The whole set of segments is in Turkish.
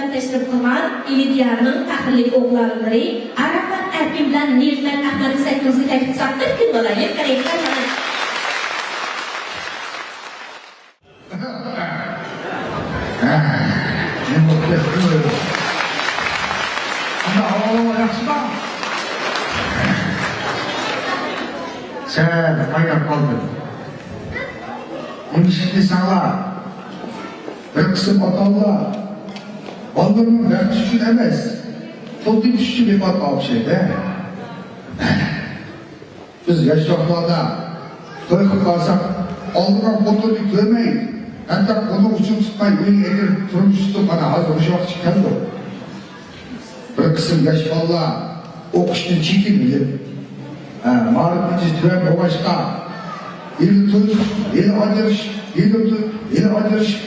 hürmet teşrif kılgan ili diyarının tahillik oğullarları Arafat Erkin bilen Nilmen Ahmet Sekuz'u teklif sattır ki dolayı karayipler bana. Ne mutlu etmiyorum. Ama ağlama yapsana. Sen aynen kaldın. Onun şimdi sana bir kısım atalla ballarının vertüşün emez. Toldu düştü bir bat av şeyde. Biz yaşlıklarda toy kılıp alsak aldığına fotoğrafı görmeyiz. Hatta konu uçun tutmayı eğer turmuştu bana az uçak çıkardı. Bir kısım yaş valla o kışın çekilmeyip mağlup bizi tüven o başka yeni tuz, yeni acırış, yeni acırış.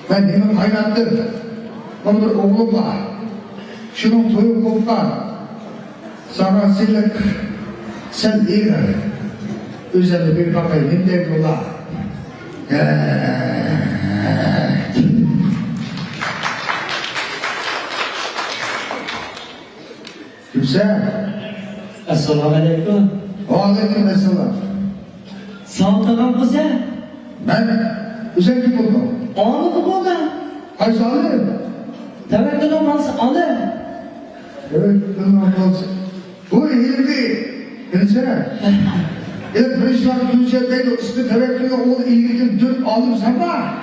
Ben demin kaynattım. Onun bir oğlum var. Şunun toyu kopkan. Sana silik sen değil mi? Üzerinde bir bakayım, ne der yola? Kimse? Assalamu alaikum. Aleyküm esselam. Sağlıktan bu sen? Ben özellik buldum. Ağlık oldu. Ayşe alayım. Tevekkül olmaz alır. Evet, olsun. Bu ilgi. Kimse? Evet, bir işler güncel üstü tevekkülü oğlu ilginin dört aldım sana.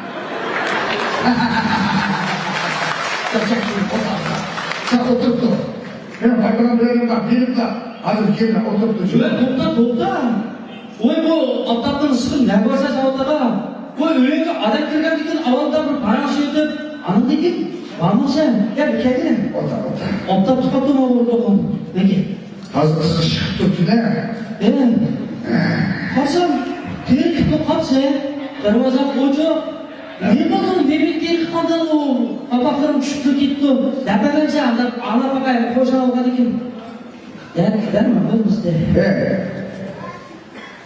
Sen oturttu. Ben bakalım benim bak, benim de hazır girme, oturttu. Şöyle topta. Oy bu aptattan ısıkın ne varsa sağlıkta. Bu öyle adam kirgen dikin avalda bir para şeydi. Anın dikin. Var mı sen? Gel bir kendine. Otur. Aptat tukattım avurdu okun. Peki. Hazır sıkışık tuttu ne? Evet. Hasan, terik tuttu kapsa. Darvaza koca. Ne bakın ne bildiğin kadar o. Kapaklarım çıktı gitti. Depelerce ana bakayım koca avga dikin. Ya gider mi bu bizde?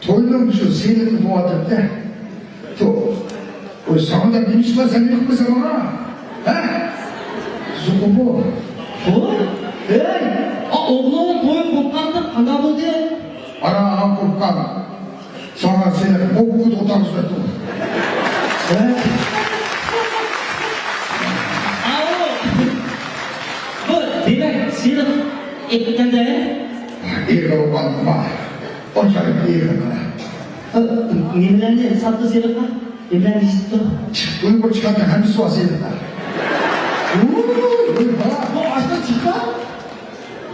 Toyluğum şu seyirli bu adımda. O sana da demiş mi sen yok mu sen ona? Zuku bu. Bu? Hey! Oğlum toy kopkandı kana bu diye. Ana kopkan. Sonra seni boku da otamız verdi. Bu demek sıyırıp ekmekende. İyi olmadı var. O çarık iyi olmadı. Nimelerine sattı sıyırıp mı? Nimelerine istiyor. Uygur çıkarken hem su asıydı. Bu açtan çıktı.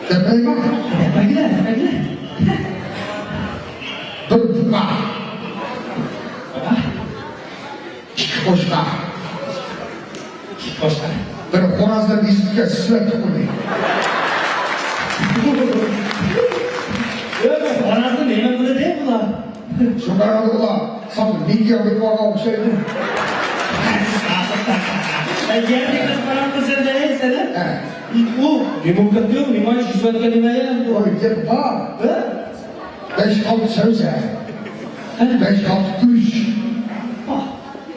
Tepeye bak. Bekle. Dur bak. Koşka. Koşlar. Ben Horaz'dan izleyken sürekli koyayım. Yok, anasını neyme bunu değil mi lan? Şu karadı ulan. Sanırım bilgi alıp bana olsaydı. Gerçekten paramda sen de ne sen? Bu limon katıyor mu? Limon şişe atkan limaya. Oy gel bak. 5-6 söze. 5-6 kuruş.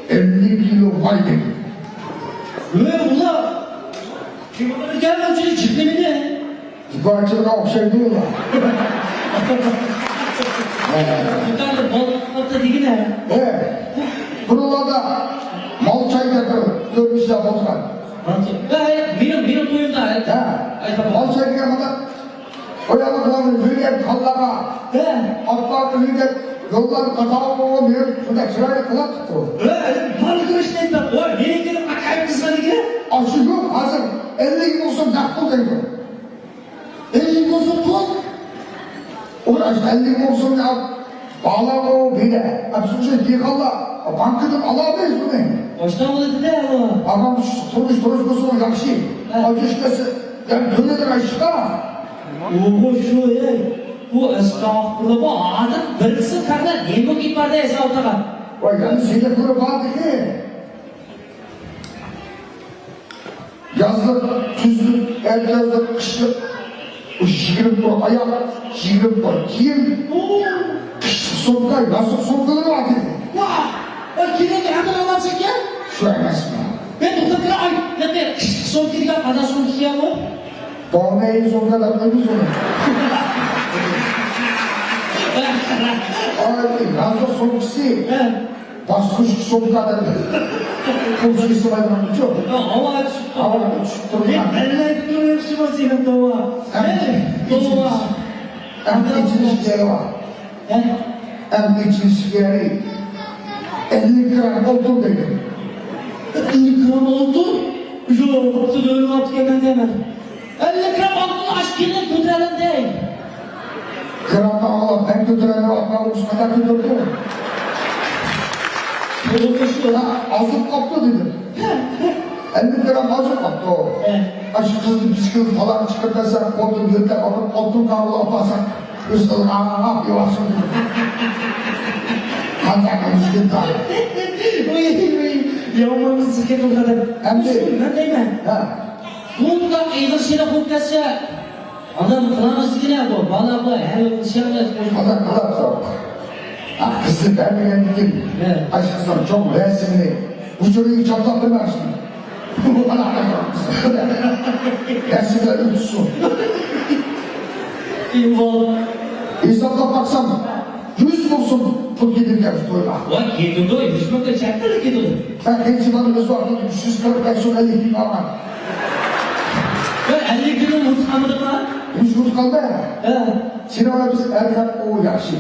50 kilo baydı. Öyle ula. Limonları gel önce çıktı mı ne? Tukarcılığa olsaydı ulan. Tutarlı balıklarda değil ne? Buralarda mal çay yapıyor. Görmüşler bozkan. Benim toyumda. Mal çay yapmadan oyalıklarını büyüyen kallara atlarını büyüyen yolları katağı olmuyor. Şurada sırayla kıla tuttu. Balık görüşmeyin ben. O nereye gelip akayım kızları gel. Aşı yok hazır. 50 gün olsun nakbul deniyor. 50 gün olsun tut. Uğraş 50 gün olsun ya. Bağlar o bile. Hepsi yıkalla. Bankadan alamayız bunu. Baştan mı dedi ne o? Adam turmuş musun yakşı. Acışkası. Yani dönedir aşka. Bu şu ya. Bu estağfurullah bu adet birisi karda ne bu gibi vardı esa otağa. Vay yani şeyde kuru vardı ki. Yazlık, tüzlük, el yazlık, kışlık. Bu şiirim bu ayak, şiirim bu kiyim. Kışlık sonkay, yazlık sonkaları vardı. Vah! O kirli hemen alamazsın ya. Şu emez mi? Ben tutup ay, ne son kiriga kadar son kiriga mı? Doğmayı sonuna da koymuş onu. Ay, razı sonuçsi. Basmış sonuna da. Komşusu var mı çok? Hava açtı. Hava uçtu. Elle duruyor şu senin dova. Dova. Hem içiniz geri var. Hem içiniz geri. 50 gram oldu dedim. 50 gram oldu? Yok, altı öyle altı hemen demem. 50 gram altın aşkıyla götürelim değil. Gramda Allah ben götürene bakma Osman'a götürdü. Azık kaptı dedim. 50 gram azık kaptı o. Aşı kızdı bisküvi falan çıkartırsan koltuğu gönder alıp altın kavlu atarsan üstüne ağap yuvasın dedim. Kancaklarımız gitti. Yağmanın sıkıntı o kadar. Hem de... Ben değmem. Bunu da eydir şeyle korkasa adam kılaması gire bu. Bana bu her yıl şey yapmaz. Adam kılar kızı vermeyen dedim. Aşkısın çok resimli. Bu çocuğu çatlattırmazsın. Bu bana anlatır. Resimler uçsun. İnsanla baksam 100 bulsun çok yedirken toyla. Vay yedirdi o. 100 bakta çaktı da yedirdi. Ben Heciman'ın öz vakti 345 son 50 gün var. Ben 50 günün mutkamıdı mı? 100 gün kaldı ya. Sinemada biz erken o yakşı.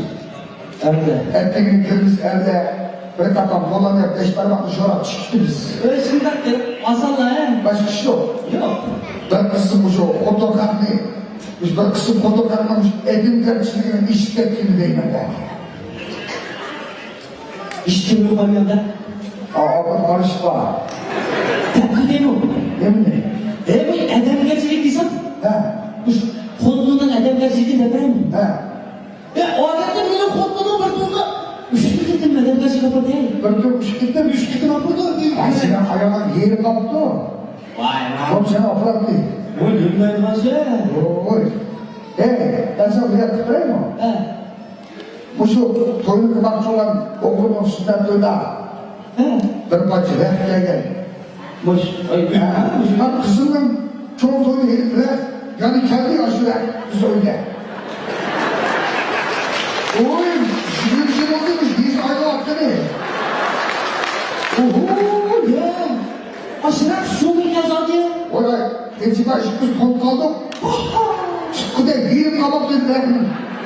Nerede? Ertekin kırmızı evde bir takım Polonya'ya 5 parmaklı şorap çıktı biz. Öyle şimdi bak azalla he. Başka şey yok. Yok. Ben kısım şu otokartını, biz bir kısım otokartlamış, edim gerçiliğinin işlettiğini değmedi. İşte bu kamyonda. Bu karışma. Tepki değil mi? Yemin Bu edemgerçilik diyorsan? Bu kodluğundan edemgerçiliği ne mi? O adamda benim kodluğumu vurduğunda üşüdü dedim edemgerçilik kapı değil. Ben de üşüdüm, üşüdüm kapıda değil. Ay senin ayağına yeri kaptı. Vay vay. Oğlum seni apırat değil. Oy bilmem nasıl? Oy. Ben sana bir yer tutayım mı? Bu şu toyun kımakçı olan oğlumun üstünden toyda. Bir bacı gel. Boş. Lan kızının çoğu toyu herifler, yani kendi yaşı ver, biz öyle. Oy, şimdi bir şey oldu, biz ayrı attı ne? Oho ya. Aşırak şu mu yazan ya? Oy, geçime aşkımız konu kaldık. Çıkkı de giyim kabak dediler.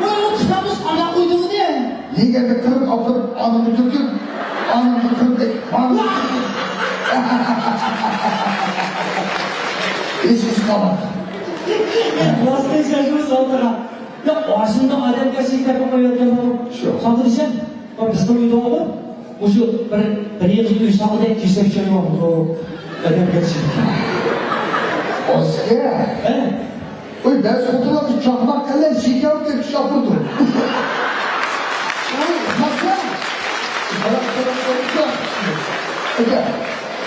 O kitabımız ana koyduğu ne? İyi geldi kırıp apırıp anımı Türk'üm. Anımı kırıp anımı Türk'üm. Hiç kabak. Vastayı şaşırız altına. Ya o aslında adem gerçekten yapamıyor ya. Şu. Kaldı diyeceğim. Bak bizde uydu olur. O şu bir yıl uyusağı da kisek çayı var. O adem gerçekten. Oske. Oy ben sotulamış çakmak kellen şeker tepki yapırdım. Oy nasıl?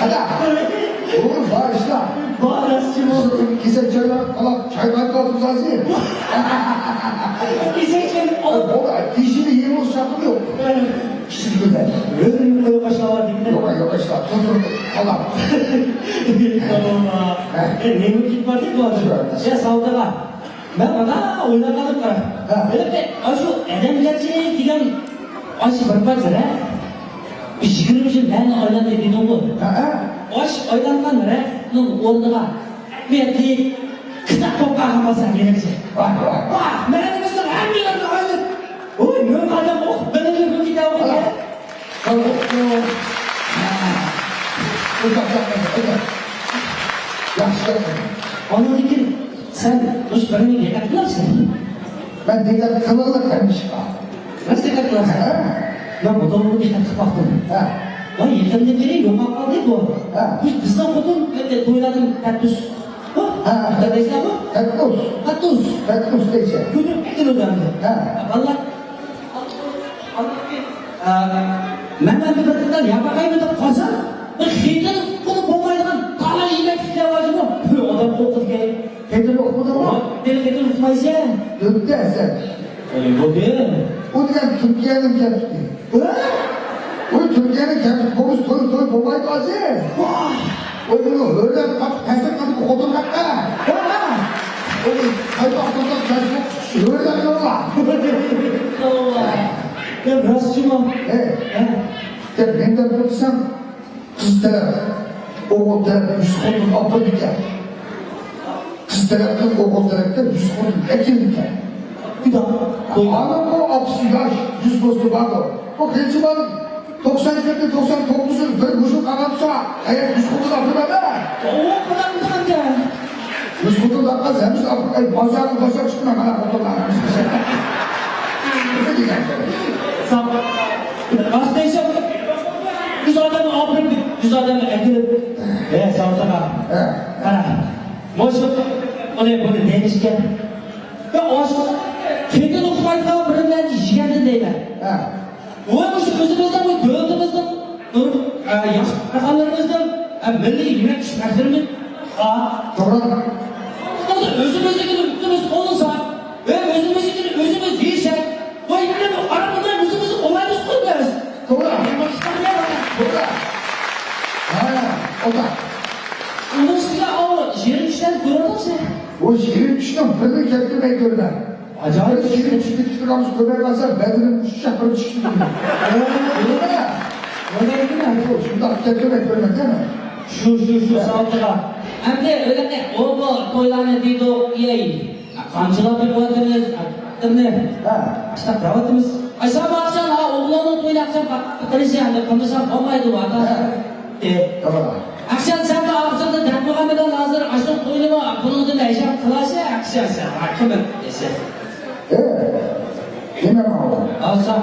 Hadi. Oğlum bağışla. Bağırasın o. Kisek çaylar falan çaylar kaldım zaten. Kisek çayı O dişini yeni olsa yapılıyor. Şimdi güzel. Öyle yukarı başlar dibine. Yok işte. Dur. Allah. Tamam. Ne mümkün var değil mi bu adam? Ya savdalar. Ben bana oynamadım var. Öyle de şu edem gerçeği diyen aşı bir parça ne? Bir şükürüm için ben oynadım dedim bu. Aş oynangan ne? Nun orduğa. Bir de kitap toplamasam gerekse. Bak. Ben de mesela her yerde oynadım. Oy ne adam ok. Ben de bu kitabı oku ya. Yaşlı. Onun için sen hoş bana dikkat kılarsın. Ben dikkat kılarak vermişim. Nasıl dikkat kılarsın? Ben bu doğru dikkat kılaktım. Vay yıllarında beri yok akal değil bu. Biz bizden kodum ve toyladım kaktüs. Hatta deyse bu? Kaktüs deyse. Götür ekin ödendi. Allah. Ben bir bakımdan yapakayım da fazla. Şeytan bunu bombayla kala yemek ihtiyacı mı? Adam okudu ki. Kedir okudu mu? Deli getir tutmayız ya. Döndü sen. Bu değil. O diyen Türkiye'nin kendisi. O Türkiye'nin kendisi. Konuş toy bombayı bazı. Ой, bunu öyle bak, tesir kalıp okulun hakkı. Ой, kayıp aklımda tesir öyle yolla. Ya rastçı mı? Ya benden bulsam, kız taraf, oğul taraf, yüz kodun abla diker. Kız taraftan oğul taraftan yüz kodun ekin diker. Bir daha. Anam o 60 yaş, yüz bostu vardı. O genci var, 97'de 99'un bir kuşu kanatsa, hayat yüz kodun abla be. O kadar mı ya? Yüz kodun abla sen, bazar çıkma bana kodunlar. Ne diyeceğim? Sağ ol. Aslında yüz adamı apırıp, yüz adamı ekilip. Sağ ol sana. Kara. Moşuk. Onu demişken. Ya o aşkı. Kendi okumayı da birimden işkendin deyler. O şu özümüzden, bu dövdümüzden, yaşlılarımızdan, milli yemek pişmeklerimiz. Doğru. Özümüzdeki olursa, ve özümüzdeki özümüz değilse, bu evine aramızdan özümüzü olaylı tutmuyoruz. Doğru. Doğru. O da. Onun üstüne o yerin işler durursa. O yerin içinden birini kendime görme. Acayip yerin içinde tutuyoruz köpeğe basar, bedenin uçuşacak böyle çıkıyor. Öyle mi? Öyle değil mi? Şurada kendime görme değil mi? Şu sağlıkla. Hem de öyle de o bu toylarını deydi o yeği. Kamçılar bir vaatimiz, ne? İşte davetimiz. Ayşe baksan ha oğlanın toyunu akşam kırışı yani konuşan olmaydı var da. Tamam. Akşam sen de akşam da depremeden hazır akşam toyunu var. Bunu da eşya kılaşı akşam sen. Hakimin ese. Yine mi oğlum? Alsam.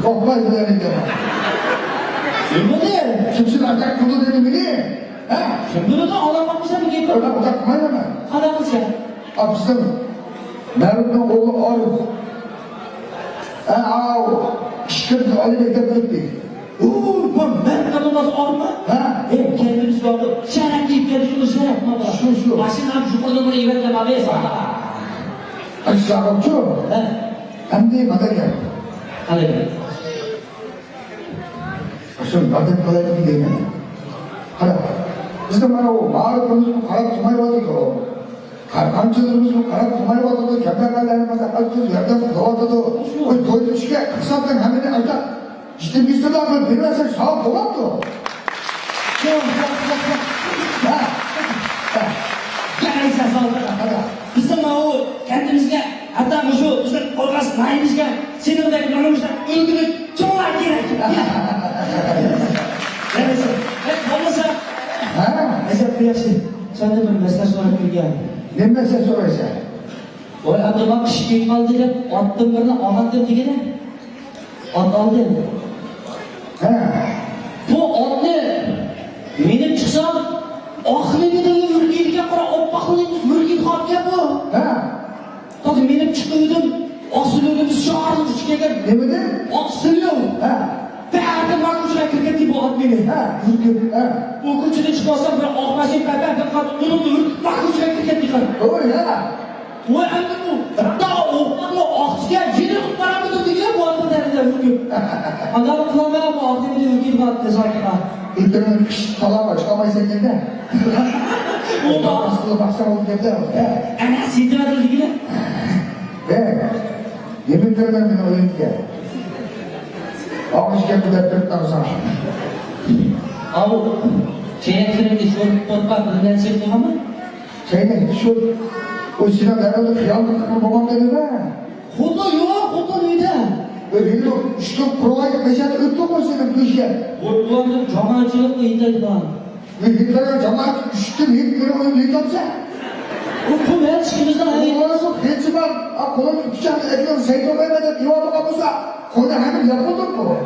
Toplayı yerinde. Şimdi de. Kimsin atak kulu dedi beni? Şimdi de ağlamakmışa bir gibi. Öyle odakmayın hemen. Adamız ya. Abisinin Merve'nin oğlu Arif. İşkırdı Ali Bey'den gitti. Bu Mert'ten olmaz olma. Kendimiz vardı. Şeref deyip gelişimiz şeref mi var? Şu. Başından yukarıda bunu ivetle abi sana. Aşağıcı. Hem de madalya. Hadi. Aşağıda madalya bir değil mi? Hadi. Bizde bana o mağara konusunu karak tutmayı vardı. Kamçılarımızın karak tutmayı vardı. Kemerlerimize açıyoruz. Yerden dovadı. O doydu çıkıyor. Kısaltan hemen ayda. İşte bizde de abi bilmezsen sağ dolandı. Neyse sağlık. Bizim o kendimizge hatta şu bizim orası nayimizge senin de yanımızda öldürüp çoğlar gerek. Neyse. Olmasa. Neyse kıyası. Sen de bir mesaj olarak bilgi Ne mesaj sorarsa? O adıma kişi kaldı deyip attım birini ağattım degene. At aldı. Bu atlı benim çıksam ahlimidagi mürgiyga qara oppoqligimiz mürgiyga olib keldi. Tabii benim çıkıyordum. Asılıyordumuz şarjı çıkıyor. Ne dedi? Asılıyor. Berdi bakıcıya kirketti bu at beni. Bu kuçuda çıkmasam bir ahmaşın beberden kaldı. Durup bakıcıya kirketti. Doğru ya. Bu emdi bu. Daha oğlanla ahçıya yeni kurtaramıdı diye bu atı derdi bugün. Adam kılamaya bu atı beni mürgiyga attı zaten. İnternet falan var, çıkamayız elinde. O da aslında baksan onu dediler. Ana sidra ilgili. Yemin ederim beni oyun diye. Ağaç geldi de dörtten sana. Abi, şeye sürekli şu torpak birinden çıktı ama. O Sinan herhalde kıyaldı kıkır babam dedi be. Hudu yok, hudu neydi? Öyle yok, işte kurulayıp meşat öttü mu senin bu işe? Hudu camaatçılık mı indiydi lan? Hitler'e cemaat üçtü, Hitler'e oyun yıkatsa. Bu her çıkımızdan hayır. Orası hepsi var. Kolay bıçak ediyor, Seydo Mehmet'e yuvarlı kapısa. Koyda hemen yapılır mı?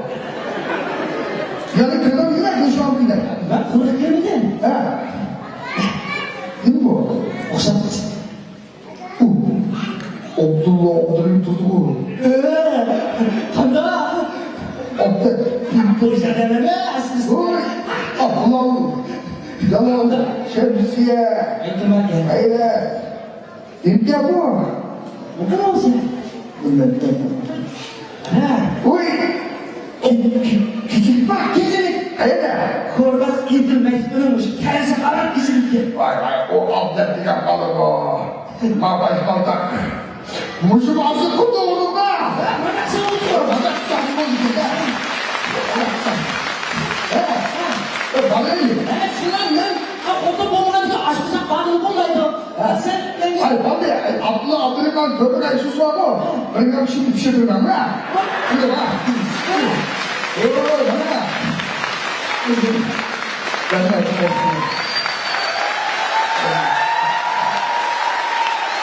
Yani kırdan gider, şu an gider. Ben kırık yemedim. Değil mi bu? Okşatmış. Abdullah Abdülhamid Tutuğu. Kanda. Abdülhamid. Bu işe deneme aslında. Abdullah. Yalan. Şemsiye. İhtimal ya. Hayret. İmti bu. Bu kadar mısın? Milletten. Uy. Küçük bak. Küçük. Hayret. ko'rmas intilmay turmuş. Kelsa qarar isimga. Vay vay, o abdest yapmalı bu. Mabay baldak. Muşum azı kurdu oğlum da. Mana so'ldi. Bana sakın oldu da. Bana iyi. Şular men ota bo'lganda ashqisa qanday bo'lmaydi. Sen menga Ay bana Abdullah Abdurrahman köpek ayısı var mı? Ben de şimdi bir şey bilmem ha. Şöyle bak. Oo bana. Bana.